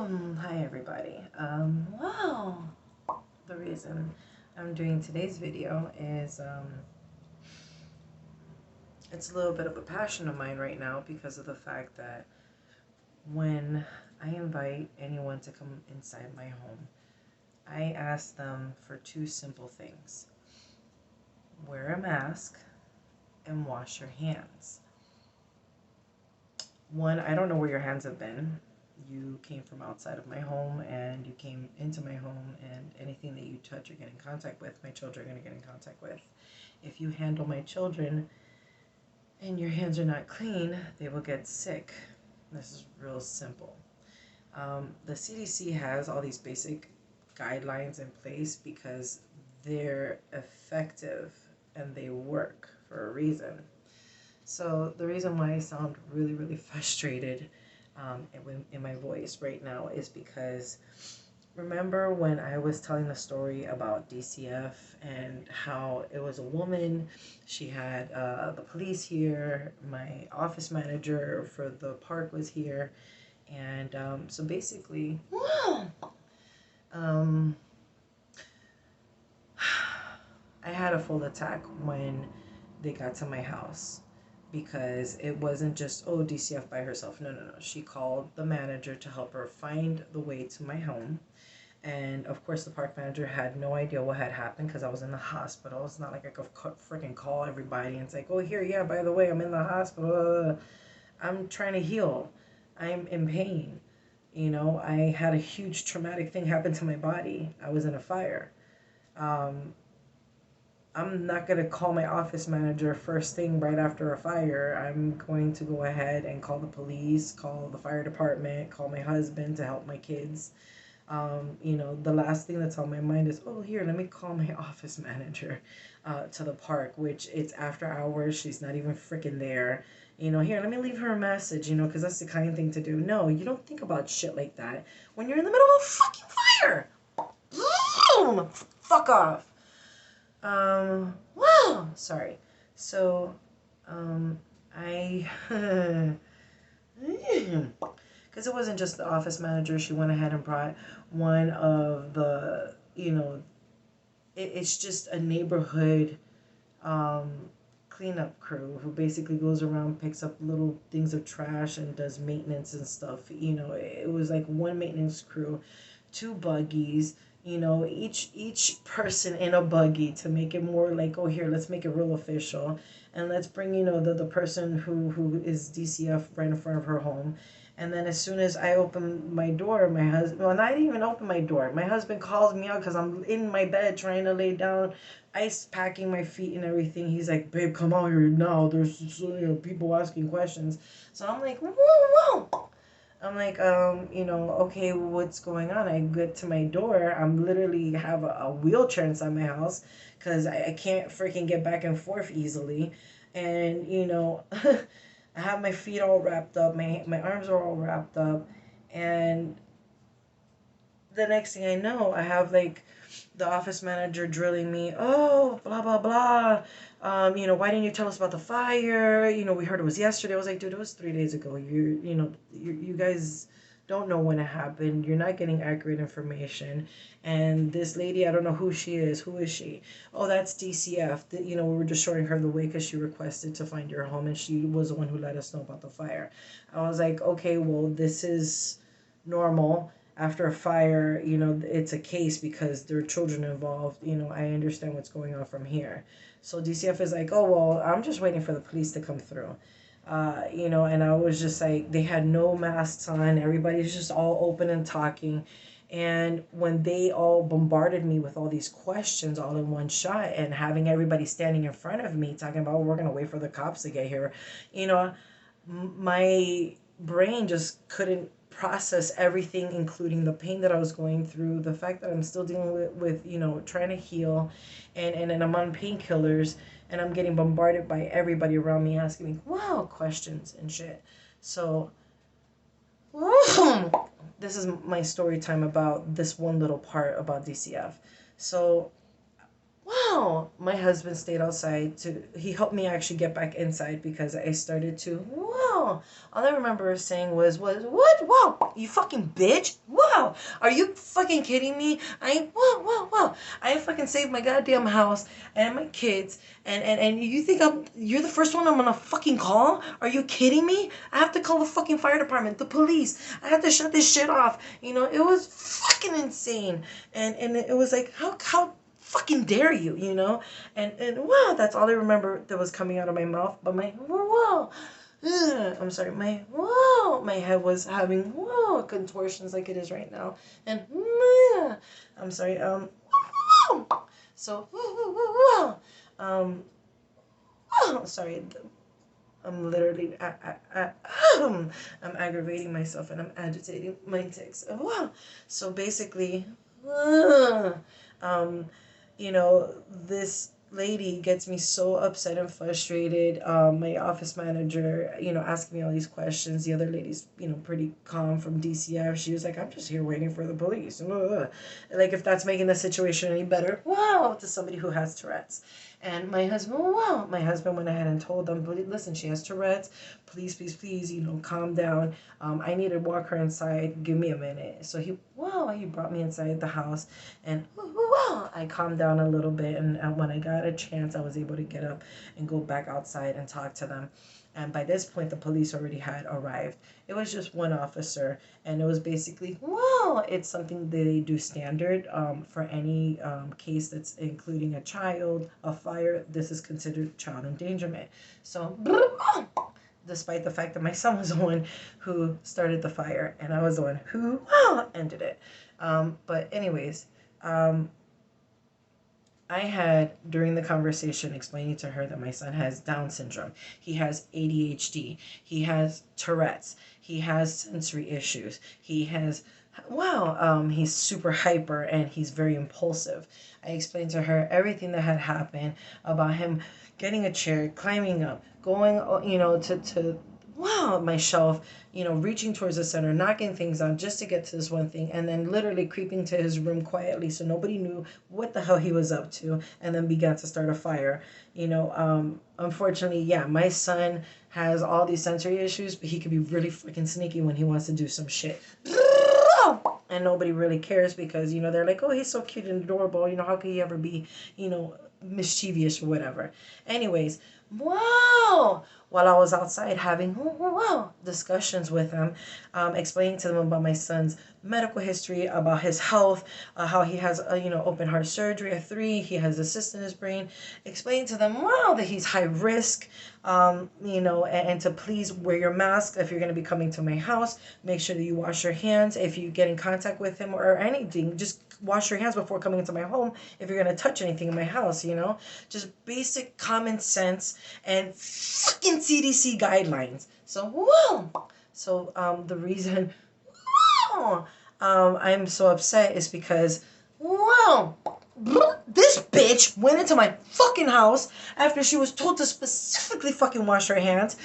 Hi everybody. Wow. The reason I'm doing today's video is it's a little bit of a passion of mine right now because of the fact that when I invite anyone to come inside my home, I ask them for two simple things. Wear a mask and wash your hands. One, I don't know where your hands have been. You came from outside of my home and you came into my home, and anything that you touch or get in contact with, my children are going to get in contact with. If you handle my children and your hands are not clean, they will get sick. This is real simple. The CDC has all these basic guidelines in place because they're effective and they work for a reason. So the reason why I sound really, really frustrated in my voice right now is because remember when I was telling the story about DCF and how it was a woman, she had the police here, my office manager for the park was here, and so basically, I had a full attack when they got to my house. Because it wasn't just, oh, DCF by herself. No. She called the manager to help her find the way to my home. And of course, the park manager had no idea what had happened because I was in the hospital. It's not like I could freaking call everybody and it's like, oh, here, yeah, by the way, I'm in the hospital. I'm trying to heal. I'm in pain. You know, I had a huge traumatic thing happen to my body. I was in a fire. I'm not going to call my office manager first thing right after a fire. I'm going to go ahead and call the police, call the fire department, call my husband to help my kids. The last thing that's on my mind is, oh, here, let me call my office manager to the park, which it's after hours. She's not even freaking there. Here, let me leave her a message, because that's the kind of thing to do. No, you don't think about shit like that when you're in the middle of a fucking fire. Boom! Fuck off. Wow, sorry. So, I, because it wasn't just the office manager, she went ahead and brought one of the, it's just a neighborhood, cleanup crew who basically goes around, picks up little things of trash and does maintenance and stuff. It was like one maintenance crew, two buggies, each person in a buggy to make it more like, oh, here, let's make it real official. And let's bring, the person who is DCF right in front of her home. And then as soon as I open my door, my husband, well, not even open my door. My husband calls me out because I'm in my bed trying to lay down, ice packing my feet and everything. He's like, babe, come out here now. There's people asking questions. So I'm like, whoa. I'm like, okay, what's going on? I get to my door. I'm literally have a wheelchair inside my house because I can't freaking get back and forth easily. And, I have my feet all wrapped up. My arms are all wrapped up. And the next thing I know, I have like the office manager drilling me. Oh, blah, blah, blah. Why didn't you tell us about the fire? We heard it was yesterday. I was like, dude, it was 3 days ago. You guys don't know when it happened. You're not getting accurate information. And this lady, I don't know who she is. Who is she? Oh, that's DCF. We were just showing her the way because she requested to find your home, and she was the one who let us know about the fire. I was like, okay, well, this is normal. After a fire, it's a case because there are children involved. I understand what's going on from here. So DCF is like, oh, well, I'm just waiting for the police to come through. And I was just like, they had no masks on. Everybody's just all open and talking. And when they all bombarded me with all these questions all in one shot and having everybody standing in front of me talking about, oh, we're going to wait for the cops to get here, my brain just couldn't process everything, including the pain that I was going through, the fact that I'm still dealing with trying to heal, and I'm on painkillers, and I'm getting bombarded by everybody around me asking me, wow, questions and shit. So, this is my story time about this one little part about DCF. So, wow, my husband stayed outside he helped me actually get back inside because I started to, wow. All I remember saying was, what? Wow, you fucking bitch. Wow. Are you fucking kidding me? Wow. I fucking saved my goddamn house and my kids. And you think you're the first one I'm gonna fucking call? Are you kidding me? I have to call the fucking fire department, the police. I have to shut this shit off. It was fucking insane. And it was like, how fucking dare you, and wow, that's all I remember that was coming out of my mouth. But my wow, I'm sorry, my head was having contortions like it is right now. And I'm sorry, so um sorry, I'm literally I'm aggravating myself and I'm agitating my tics. Wow. So basically, um, this lady gets me so upset and frustrated. My office manager, asking me all these questions. The other lady's, pretty calm from DCF. She was like, I'm just here waiting for the police. Like, if that's making the situation any better, wow, to somebody who has Tourette's. And my husband, wow, my husband went ahead and told them, but listen, she has Tourette's. Please, calm down. I need to walk her inside. Give me a minute. So he brought me inside the house, and I calmed down a little bit. And when I got a chance, I was able to get up and go back outside and talk to them. And by this point, the police already had arrived. It was just one officer, and it was basically, it's something they do standard for any case that's including a child, a fire. This is considered child endangerment. So, despite the fact that my son was the one who started the fire, and I was the one who ended it. But anyways, I had, during the conversation, explaining to her that my son has Down syndrome. He has ADHD. He has Tourette's. He has sensory issues. He has, he's super hyper and he's very impulsive. I explained to her everything that had happened about him getting a chair, climbing up, going, to my shelf, reaching towards the center, knocking things out just to get to this one thing, and then literally creeping to his room quietly so nobody knew what the hell he was up to, and then began to start a fire. Unfortunately, yeah, my son has all these sensory issues, but he can be really freaking sneaky when he wants to do some shit. And nobody really cares because, they're like, oh, he's so cute and adorable. How could he ever be, mischievous or whatever. Anyways, wow. While I was outside having discussions with them, explaining to them about my son's medical history, about his health, how he has open heart surgery at 3, he has a cyst in his brain, explaining to them that he's high risk, and to please wear your mask if you're going to be coming to my house. Make sure that you wash your hands if you get in contact with him or anything. Just wash your hands before coming into my home if you're going to touch anything in my house, just basic common sense and fucking CDC guidelines. So the reason I'm so upset is because this bitch went into my fucking house after she was told to specifically fucking wash her hands.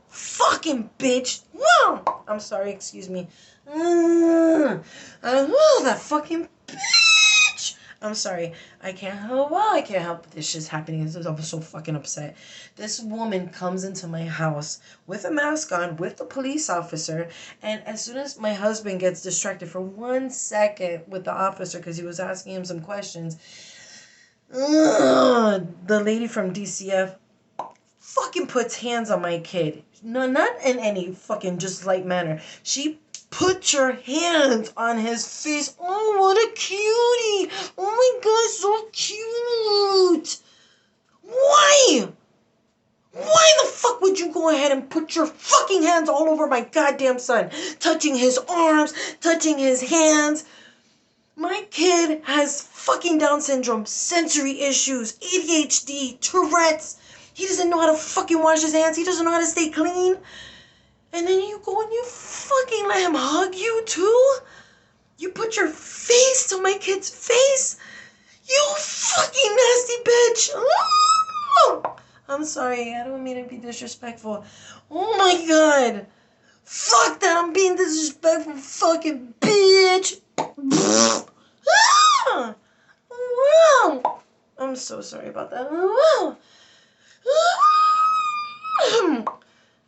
Fucking bitch. I'm sorry, excuse me. That fucking bitch. I'm sorry. I can't help this shit's happening. I'm so fucking upset. This woman comes into my house with a mask on, with the police officer, and as soon as my husband gets distracted for 1 second with the officer because he was asking him some questions, the lady from DCF fucking puts hands on my kid. No, not in any fucking just light manner. She put your hands on his face. Oh, what a cutie. Oh my God, so cute. Why? Why the fuck would you go ahead and put your fucking hands all over my goddamn son? Touching his arms, touching his hands. My kid has fucking Down syndrome, sensory issues, ADHD, Tourette's. He doesn't know how to fucking wash his hands. He doesn't know how to stay clean. And then you go and you fucking let him hug you too? You put your face to my kid's face? You fucking nasty bitch. I'm sorry. I don't mean to be disrespectful. Oh my God. Fuck that. I'm being disrespectful. Fucking bitch. I'm so sorry about that.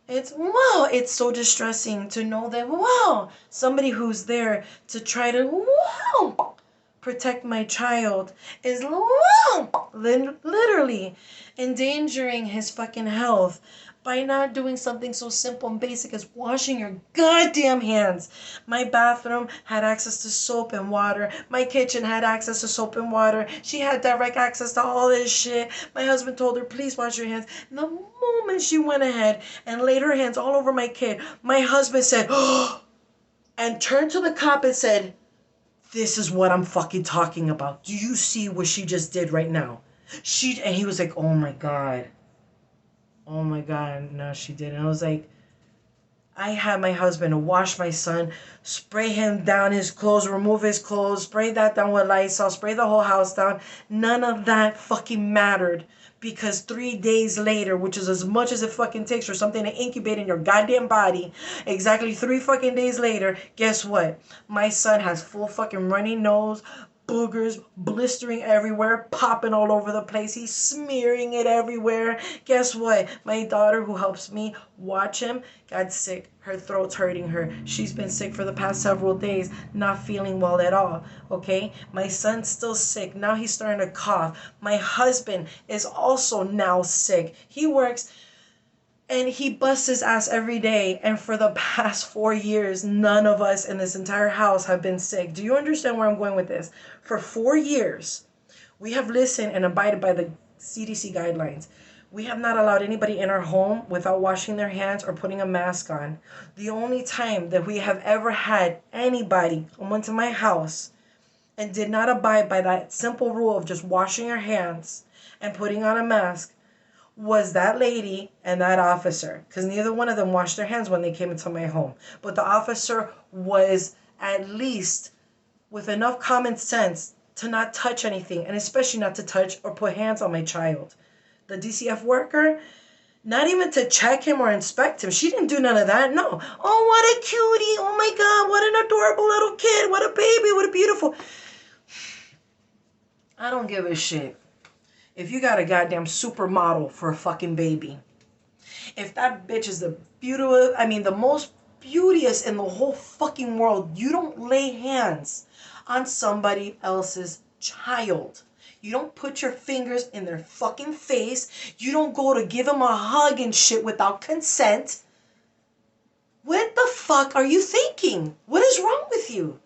It's so distressing to know that somebody who's there to try to protect my child is literally endangering his fucking health by not doing something so simple and basic as washing your goddamn hands. My bathroom had access to soap and water. My kitchen had access to soap and water. She had direct access to all this shit. My husband told her, please wash your hands. And the moment she went ahead and laid her hands all over my kid, my husband said, oh, and turned to the cop and said, this is what I'm fucking talking about. Do you see what she just did right now? And he was like, oh my God. Oh my God. No, she didn't. I was like, I had my husband wash my son, spray him down his clothes, remove his clothes, spray that down with Lysol, spray the whole house down. None of that fucking mattered. Because 3 days later, which is as much as it fucking takes for something to incubate in your goddamn body, exactly 3 fucking days later, guess what? My son has full fucking runny nose, boogers, blistering everywhere, popping all over the place. He's smearing it everywhere. Guess what? My daughter, who helps me watch him, got sick. Her throat's hurting her. She's been sick for the past several days, not feeling well at all. Okay? My son's still sick. Now he's starting to cough. My husband is also now sick. He works and he busts his ass every day. And for the past 4 years, none of us in this entire house have been sick. Do you understand where I'm going with this? For 4 years, we have listened and abided by the CDC guidelines. We have not allowed anybody in our home without washing their hands or putting a mask on. The only time that we have ever had anybody come into my house and did not abide by that simple rule of just washing your hands and putting on a mask was that lady and that officer, because neither one of them washed their hands when they came into my home. But the officer was at least with enough common sense to not touch anything, and especially not to touch or put hands on my child. The DCF worker, not even to check him or inspect him. She didn't do none of that. No. Oh, what a cutie. Oh my God, what an adorable little kid. What a baby. What a beautiful. I don't give a shit if you got a goddamn supermodel for a fucking baby. If that bitch is the most beauteous in the whole fucking world, you don't lay hands on somebody else's child. You don't put your fingers in their fucking face. You don't go to give them a hug and shit without consent. What the fuck are you thinking? What is wrong with you?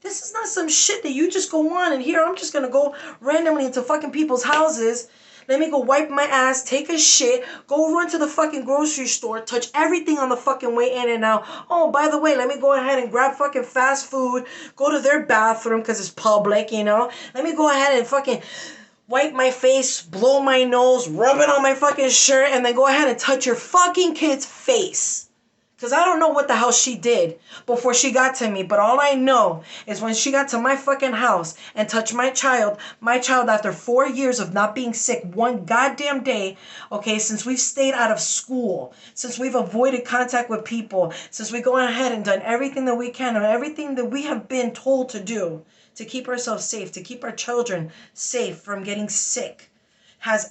This is not some shit that you just go on and here. I'm just gonna go randomly into fucking people's houses. Let me go wipe my ass, take a shit, go run to the fucking grocery store, touch everything on the fucking way in and out. Oh, by the way, let me go ahead and grab fucking fast food, go to their bathroom because it's public, you know. Let me go ahead and fucking wipe my face, blow my nose, rub it on my fucking shirt, and then go ahead and touch your fucking kid's face. Because I don't know what the hell she did before she got to me. But all I know is when she got to my fucking house and touched my child after 4 years of not being sick one goddamn day, okay, since we've stayed out of school, since we've avoided contact with people, since we've gone ahead and done everything that we can and everything that we have been told to do to keep ourselves safe, to keep our children safe from getting sick.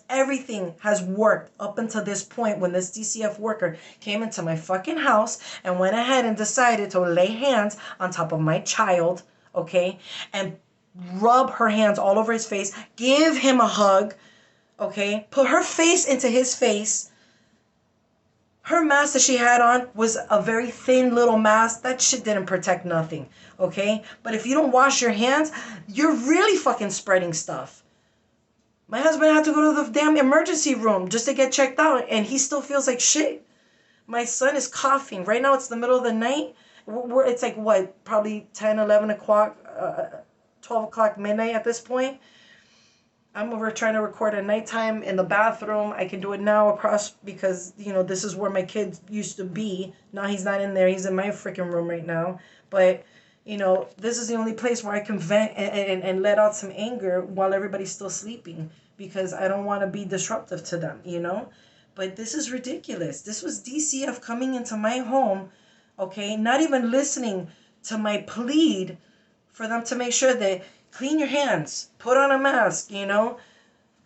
Everything has worked up until this point when this DCF worker came into my fucking house and went ahead and decided to lay hands on top of my child, okay, and rub her hands all over his face, give him a hug, okay, put her face into his face. Her mask that she had on was a very thin little mask. That shit didn't protect nothing, okay? But if you don't wash your hands, you're really fucking spreading stuff. My husband had to go to the damn emergency room just to get checked out, and he still feels like shit. My son is coughing. Right now, it's the middle of the night. It's like, what, probably 10, 11 o'clock, 12 o'clock midnight at this point. I'm over trying to record at nighttime in the bathroom. I can do it now across because, you know, this is where my kid used to be. Now he's not in there. He's in my freaking room right now. But you know, this is the only place where I can vent and let out some anger while everybody's still sleeping because I don't want to be disruptive to them, you know? But this is ridiculous. This was DCF coming into my home, okay? Not even listening to my plead for them to make sure that Clean your hands. Put on a mask, you know.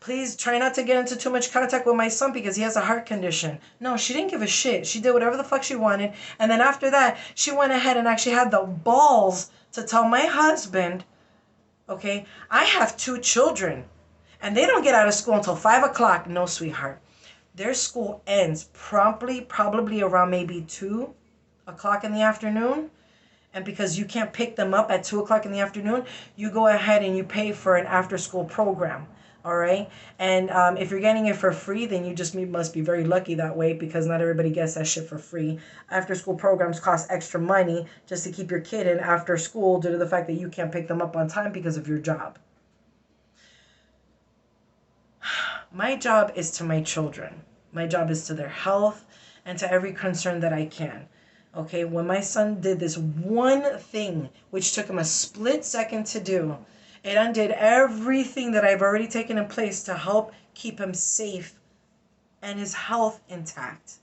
Please try not to get into too much contact with my son because he has a heart condition. No, she didn't give a shit. She did whatever the fuck she wanted. And then after that, she went ahead and actually had the balls to tell my husband, okay, I have 2 children and they don't get out of school until 5 o'clock. No, sweetheart. Their school ends promptly, probably around maybe 2 o'clock in the afternoon. And because you can't pick them up at 2 o'clock in the afternoon, you go ahead and you pay for an after school program. All right. And if you're getting it for free, then you just must be very lucky that way, because not everybody gets that shit for free. After school programs cost extra money just to keep your kid in after school due to the fact that you can't pick them up on time because of your job. My job is to my children. My job is to their health and to every concern that I can. Okay, when my son did this one thing, which took him a split second to do, it undid everything that I've already taken in place to help keep him safe and his health intact.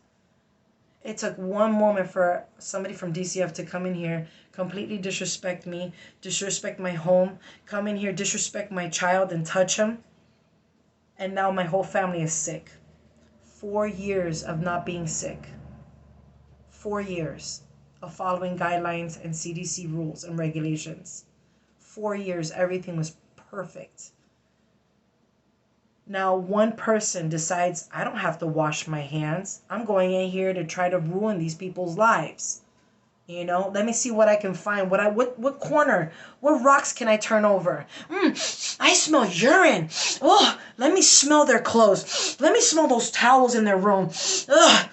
It took one moment for somebody from DCF to come in here, completely disrespect me, disrespect my home, come in here, disrespect my child and touch him. And now my whole family is sick. 4 years of not being sick. 4 years of following guidelines and CDC rules and regulations. 4 years, everything was perfect. Now one person decides, I don't have to wash my hands. I'm going in here to try to ruin these people's lives. You know, let me see what I can find. What corner, what rocks can I turn over? I smell urine. Oh, let me smell their clothes. Let me smell those towels in their room. Ugh.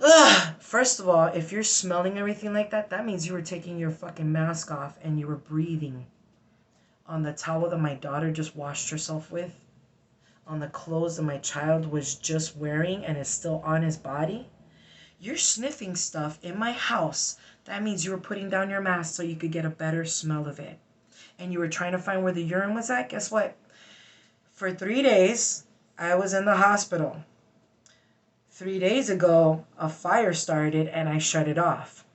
Ugh. First of all, if you're smelling everything like that, that means you were taking your fucking mask off and you were breathing on the towel that my daughter just washed herself with, on the clothes that my child was just wearing and is still on his body. You're sniffing stuff in my house. That means you were putting down your mask so you could get a better smell of it. And you were trying to find where the urine was at. Guess what? For 3 days, I was in the hospital. 3 days ago, a fire started and I shut it off.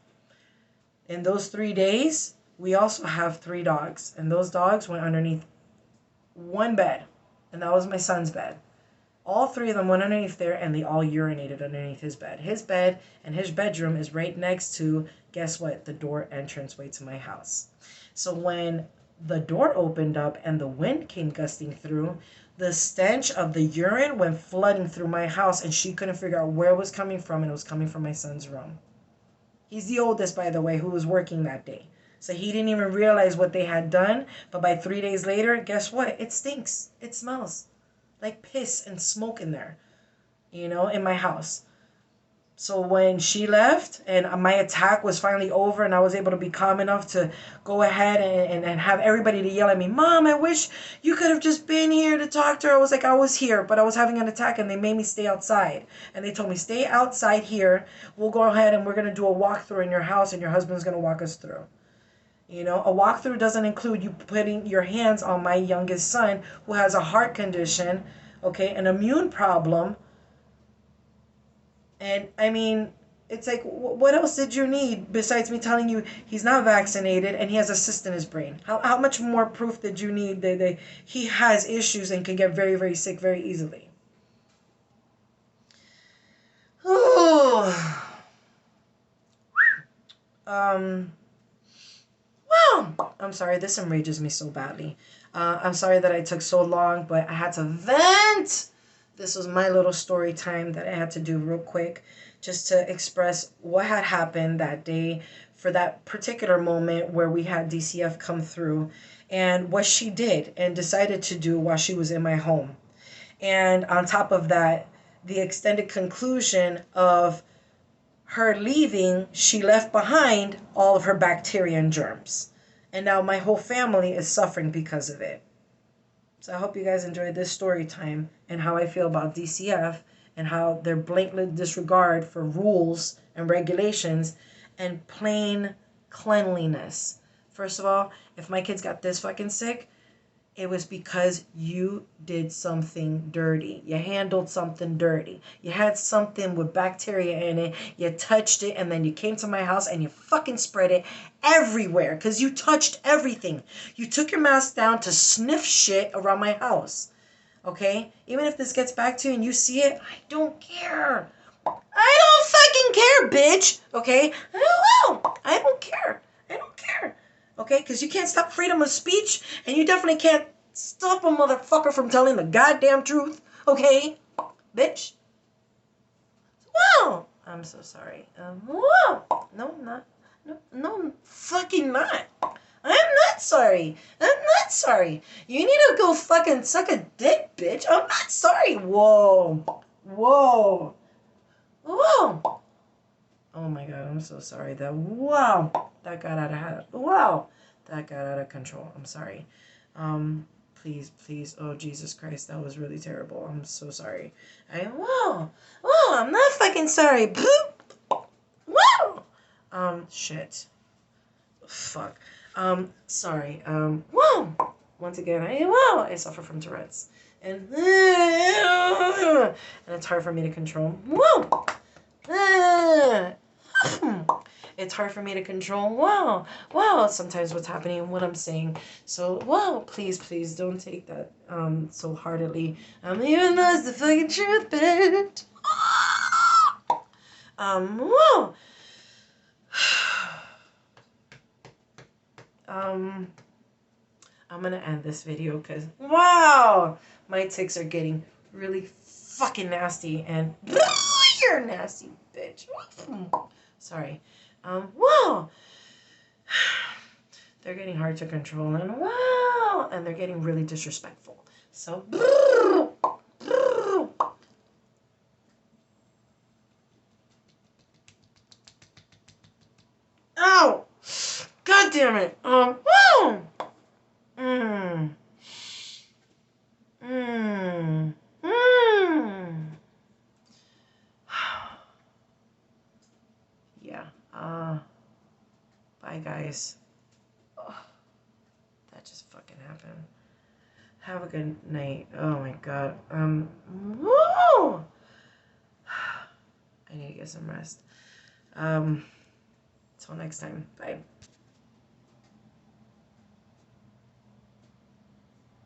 In those 3 days, we also have 3 dogs. And those dogs went underneath one bed. And that was my son's bed. All 3 of them went underneath there and they all urinated underneath his bed. His bed and his bedroom is right next to, guess what, the door entranceway to my house. So when the door opened up and the wind came gusting through, the stench of the urine went flooding through my house and she couldn't figure out where it was coming from, and it was coming from my son's room. He's the oldest, by the way, who was working that day. So he didn't even realize what they had done. But by 3 days later, guess what? It stinks. It smells like piss and smoke in there, you know, in my house. So when she left and my attack was finally over and I was able to be calm enough to go ahead and have everybody to yell at me, Mom, I wish you could have just been here to talk to her. I was like, I was here, but I was having an attack and they made me stay outside. And they told me, stay outside here. We'll go ahead and we're going to do a walkthrough in your house and your husband's going to walk us through. You know, a walkthrough doesn't include you putting your hands on my youngest son who has a heart condition, okay, an immune problem. And I mean, it's like, what else did you need besides me telling you he's not vaccinated and he has a cyst in his brain? How much more proof did you need that he has issues and can get very, very sick very easily? Oh. Well, I'm sorry, this enrages me so badly. I'm sorry that I took so long, but I had to vent. This was my little story time that I had to do real quick just to express what had happened that day for that particular moment where we had DCF come through and what she did and decided to do while she was in my home. And on top of that, the extended conclusion of her leaving, she left behind all of her bacteria and germs. And now my whole family is suffering because of it. So I hope you guys enjoyed this story time and how I feel about DCF and how their blatant disregard for rules and regulations and plain cleanliness. First of all, if my kids got this fucking sick, It was because you did something dirty. You handled something dirty. You had something with bacteria in it. You touched it, and then you came to my house and you fucking spread it everywhere because you touched everything. You took your mask down to sniff shit around my house. Okay? Even if this gets back to you and you see it, I don't care. I don't fucking care, bitch. Okay? I don't care. I don't care. Okay? Because you can't stop freedom of speech, and you definitely can't stop a motherfucker from telling the goddamn truth. Okay? Bitch. Wow. I'm so sorry. Wow. No, I'm not. No, I'm fucking not. I'm not sorry. I'm not sorry. You need to go fucking suck a dick, bitch. I'm not sorry. Whoa. Whoa. Whoa. Oh my god, I'm so sorry. That got out of hand. Wow. That got out of control. I'm sorry. Please. Oh, Jesus Christ, that was really terrible. I'm so sorry. Whoa. I'm not fucking sorry. Whoa. Shit. Fuck. Sorry. Whoa. Once again, I suffer from Tourettes. And it's hard for me to control. Whoa. It's hard for me to control. Wow. Sometimes what's happening and what I'm saying. So, wow, please don't take that so heartedly. Even though it's the fucking truth, bitch. Wow. I'm gonna end this video because wow, my ticks are getting really fucking nasty and you're a nasty bitch. Sorry. Wow. They're getting hard to control and wow, and they're getting really disrespectful. So ow! God damn it. Wow. Mmm. Mmm. Mmm. Yeah. Bye guys. Oh, that just fucking happened. Have a good night. Oh my god. Woo! I need to get some rest. Till next time. Bye.